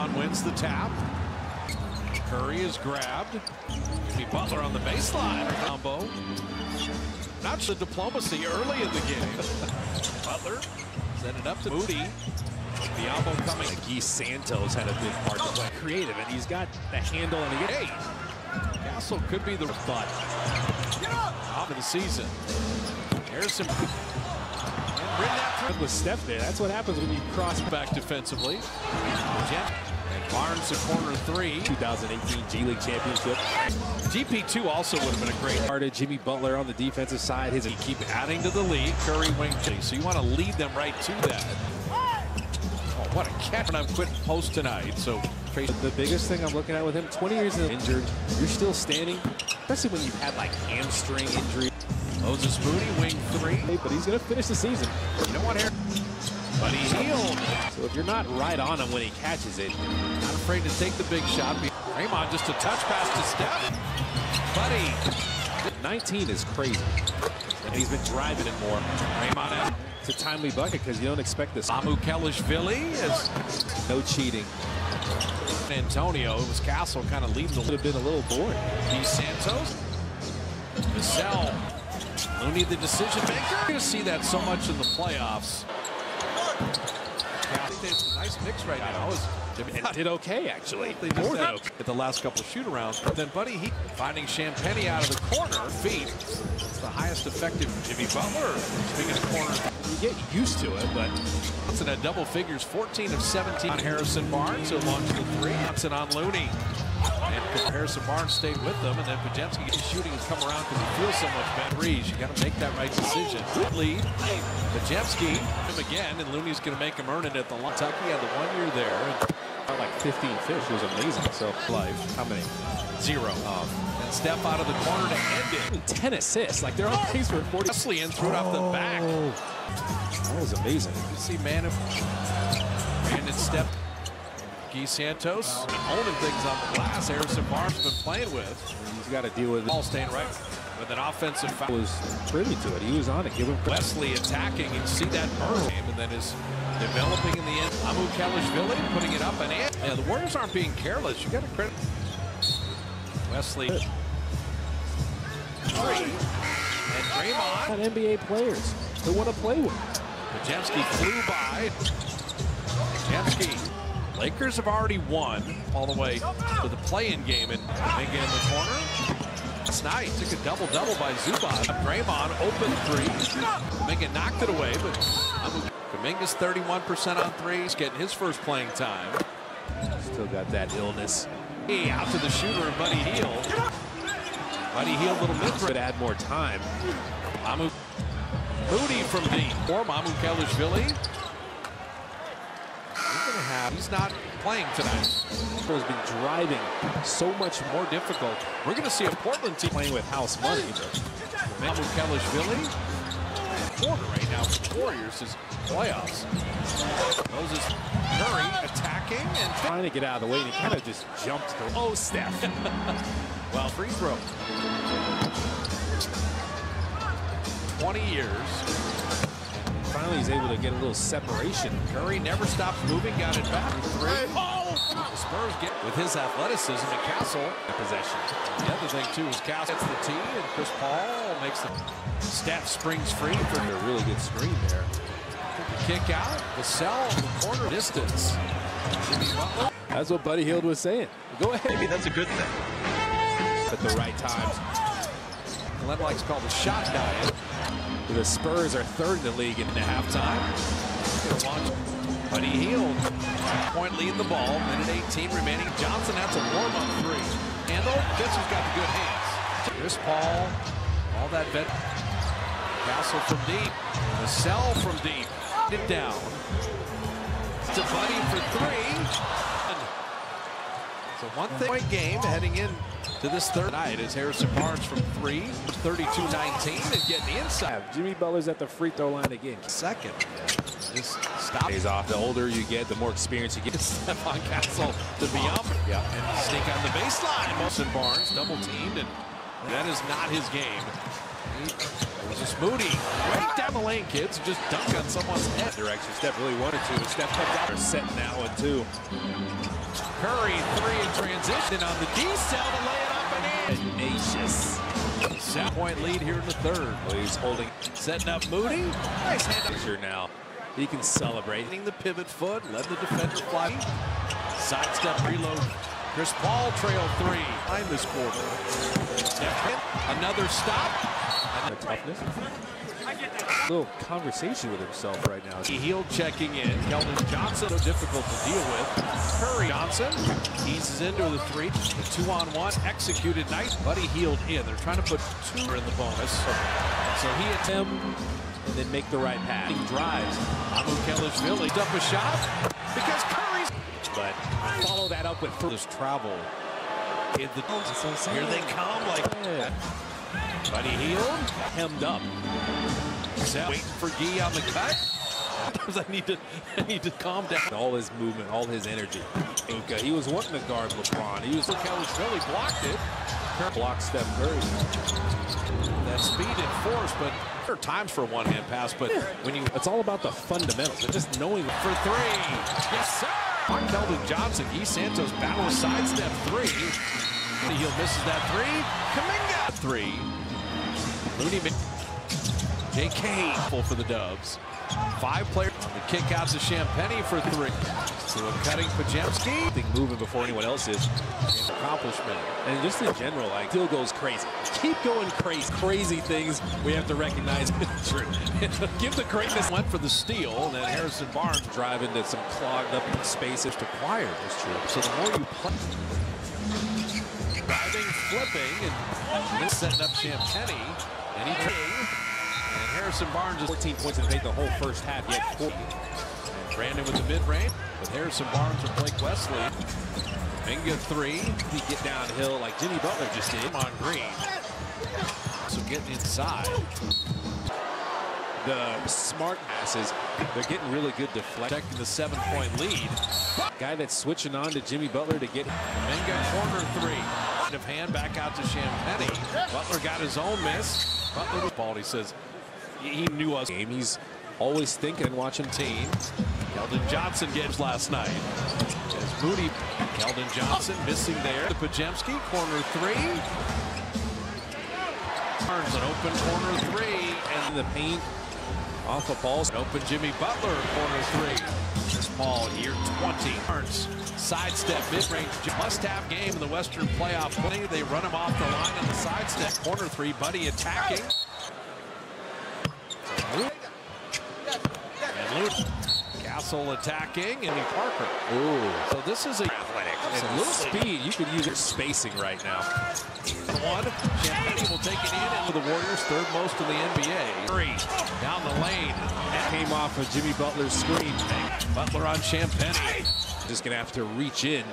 Draymond wins the tap. Curry is grabbed. Jimmy Butler on the baseline. Combo. Not the diplomacy early in the game. Butler sent it up to Moody. Diablo coming. Guy Santos had a big part to play. Creative, and he's got the handle, and he gets. Castle could be the butt of the season. Harrison and bring that through with Steph there. That's what happens when you cross back defensively. And Barnes a corner three. 2018 G League Championship. GP2 also would have been a great part. Jimmy Butler on the defensive side. He keep adding to the lead. Curry wing chase. So you want to lead them right to that. Oh, what a catch! And I'm quitting post tonight. So the biggest thing I'm looking at with him, 20 years injured, you're still standing, especially when you've had like hamstring injury. Moses Moody, wing three. But he's going to finish the season. You know what, here? Buddy Hield. So if you're not right on him when he catches it, not afraid to take the big shot. Draymond just a touch pass to Steph. Buddy. 19 is crazy. And he's been driving it more. Draymond. It's a timely bucket because you don't expect this. Amu Kelishvili is no cheating. Antonio, it was Castle kind of leading the. Would have been a little boring. Guy Santos. Vassell. Looney the decision maker. You're going to see that so much in the playoffs. I think it's a nice mix right now. And did okay, actually. They just had at the last couple of shoot-arounds. But then Buddy Hield finding Champagnie out of the corner. Feet. It's the highest effective. Jimmy Butler. Speaking of corners. You get used to it, but Johnson at double figures. 14 of 17 on Harrison Barnes. He'll launch the three. Johnson on Looney. And Harrison Barnes stayed with them, and then Pajemski shooting has come around because he feels so much better. You got to make that right decision. Good lead. Pajemski him again, and Looney's going to make him earn it at the line. Kentucky had the 1 year there. And like 15 fish was amazing. So life. How many? 0. And Steph out of the corner to end it. 10 assists. Like they're on pace for 40. Wesley and threw it off the back. That was amazing. You see Brandon Steph. Guy Santos owning things on the glass. Harrison Barnes has been playing with. He's got to deal with it. Ball staying right with an offensive foul. Was privy to it. He was on it. Give him Wesley attacking. You see that burn game, and then is developing in the end. Amu Kelishvili putting it up and in. Yeah, the Warriors aren't being careless. You got to credit Wesley. Three. And Draymond. Got NBA players who want to play with. Pajemski flew by. Pajemski. Lakers have already won all the way to the play-in game, and Kuminga in the corner. Last night took a double-double by Zubac. Draymond open three. Kuminga knocked it away, but Kuminga's 31% on threes, getting his first playing time. Still got that illness. Hey, out to the shooter and Buddy Hield. Buddy Hield, little mid could add more time. Amu Moody from deep. For Amu Kelishvili. He's not playing tonight. Has been driving so much more difficult. We're going to see a Portland team playing with house money. Amu Kelishvili. Quarter right now for the Warriors is playoffs. Moses Curry attacking and trying to get out of the way, and he kind of just jumped to oh, Steph. Well, free throw. 20 years. Finally, he's able to get a little separation. Curry never stops moving, got it back. Three. Oh! The Spurs get with his athleticism and Castle possession. The other thing, too, is Castle gets the tee, and Chris Paul makes the Steph springs free for a really good screen there. Kick out. Vassell in the corner distance. That's what Buddy Hield was saying. Go ahead. Maybe that's a good thing. At the right times. Glenn likes called the shot diet. The Spurs are third in the league in the halftime. Buddy Hield. Point lead the ball. Minute 18 remaining. Johnson has a warm-up three. Handle. Guess who's got the good hands? Chris Paul. All that vet. Castle from deep. Vassell from deep. It down. To Buddy for three. So 1-point game heading in to this third night as Harrison Barnes from three, 32-19, and getting the inside. Jimmy Butler's at the free throw line again. Second. Just stop. Pays off. The older you get, the more experience you get. Stephon Castle to be up. Yeah. And sneak on the baseline. Wilson Barnes double teamed, and that is not his game. It was just Moody. Right down the lane, kids. Just dunk on someone's head. Direction. Steph really wanted to. Steph comes out. They're set now at 2. Curry, three in transition on the D-cell to lay it up and in. Tenacious. 7-point lead here in the third. Well, he's holding, setting up Moody. Nice hand up. Here now. He can celebrate. The pivot foot, let the defender fly. Sidestep reload. Chris Paul trail three behind this quarter. Another stop. The toughness. A little conversation with himself right now. Hield checking in. Keldon Johnson, so difficult to deal with. Curry Johnson eases into the three. The 2-on-1 executed nice. Buddy Hield in. They're trying to put two in the bonus. So he hits him and then make the right pass. He drives. Amu Kelishvili up a shot because Curry's. But follow that up with this travel. In the, here they come like that. Buddy Hield hemmed up. Waiting for Gee on the cut. I need to calm down. All his movement, all his energy. Luka, he was wanting to guard LeBron. He was Kelishvili blocked it. Blocked Steph Curry. That speed and force, but there are times for a one-hand pass. But when you, it's all about the fundamentals. Just knowing for three. Yes, sir. Keldon Johnson, Guy Santos battle sidestep three. Hield misses that three. Kuminga three. Looney. J.K. full for the Dubs. 5 players on the kick out to Champagnie for three. So a cutting Pajemski. Moving before anyone else is. Accomplishment. And just in general, like, still goes crazy. Keep going crazy. Crazy things we have to recognize. True. Give the greatness. Went for the steal, and then Harrison Barnes drive into some clogged up spaces to acquire. That's true. So the more you play. Driving, flipping, and setting up Champagnie. And he and Harrison Barnes is 14 points in the paint the whole first half. He had 40. Brandon with the mid-range with Harrison Barnes and Blake Wesley. Kuminga three. He get downhill like Jimmy Butler just did. On Green. So getting inside. The smart passes, they're getting really good deflection. Protecting the 7-point lead. Guy that's switching on to Jimmy Butler to get. Kuminga corner three. Of hand back out to Champagnie. Butler got his own miss. Butler, Baldy says he knew us. He's always thinking, watching team. Keldon Johnson gets last night. As Moody, Keldon Johnson missing there. The Pajemski corner three. Barnes an open corner three, and the paint off of balls. Open Jimmy Butler corner three. Chris Paul year 20. Barnes sidestep mid-range must-have game in the Western playoff. They run him off the line on the sidestep corner three. Buddy attacking. And Luke Castle attacking, and Parker. Ooh. So this is a athletic. And little speed. You could use your spacing right now. One. Champagnie will take it in, and the Warriors third most in the NBA. Three down the lane. That came off of Jimmy Butler's screen. Butler on Champagnie. Just gonna have to reach in.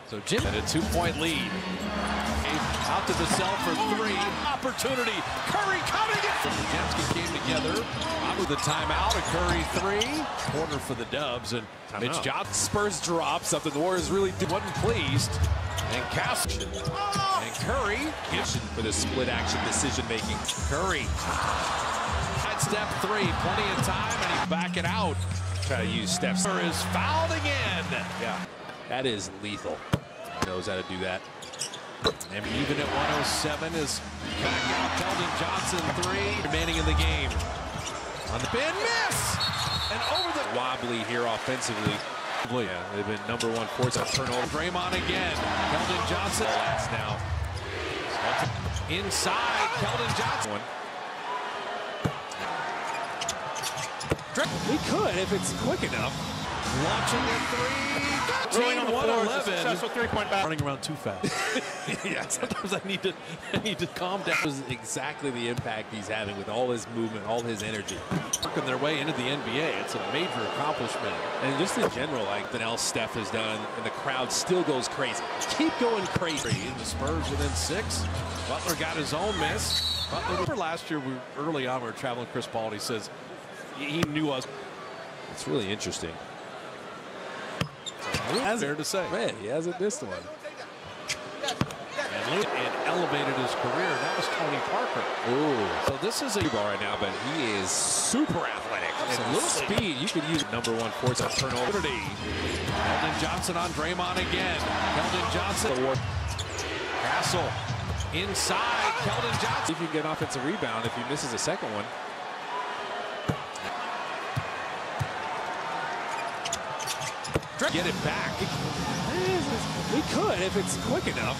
So Jim at a 2-point lead. Out to the cell for three. Opportunity. Curry coming in. Pajemski came together. With the timeout. A Curry three. Corner for the Dubs. And Mitch Johnson. Spurs drop something the Warriors really wasn't pleased. And Castle. And Curry. For the split action decision making. Curry. Step three. Plenty of time. And he back it out. Try to use steps. Is fouled again. Yeah. That is lethal. He knows how to do that. And even at 107 is back out. Keldon Johnson three remaining in the game. On the bin, miss! And over the wobbly here offensively. Yeah, they've been #1 force on turnover. Draymond again. Keldon Johnson. Last now. Inside, Keldon Johnson. We could if it's quick enough. Launching a three. Rolling on the floor, 111. Successful three-point back. Running around too fast. Yeah, sometimes I need to calm down. This is exactly the impact he's having with all his movement, all his energy. Working their way into the NBA. It's a major accomplishment. And just in general, like something else Steph has done, and the crowd still goes crazy. Keep going crazy. And the Spurs within 6. Butler got his own miss. Butler, last year, early on, we were traveling Chris Paul. He says he knew us. It's really interesting. Fair to say. Man, he hasn't missed one. And elevated his career. That was Tony Parker. Ooh. So this is a ball right now, but he is super athletic. And a little speed. You could use #1 force on turnover. Johnson on Draymond again. Keldon Johnson. Castle inside. Keldon Johnson. See if you can get an offensive rebound if he misses a second one. Get it back. We could if it's quick enough.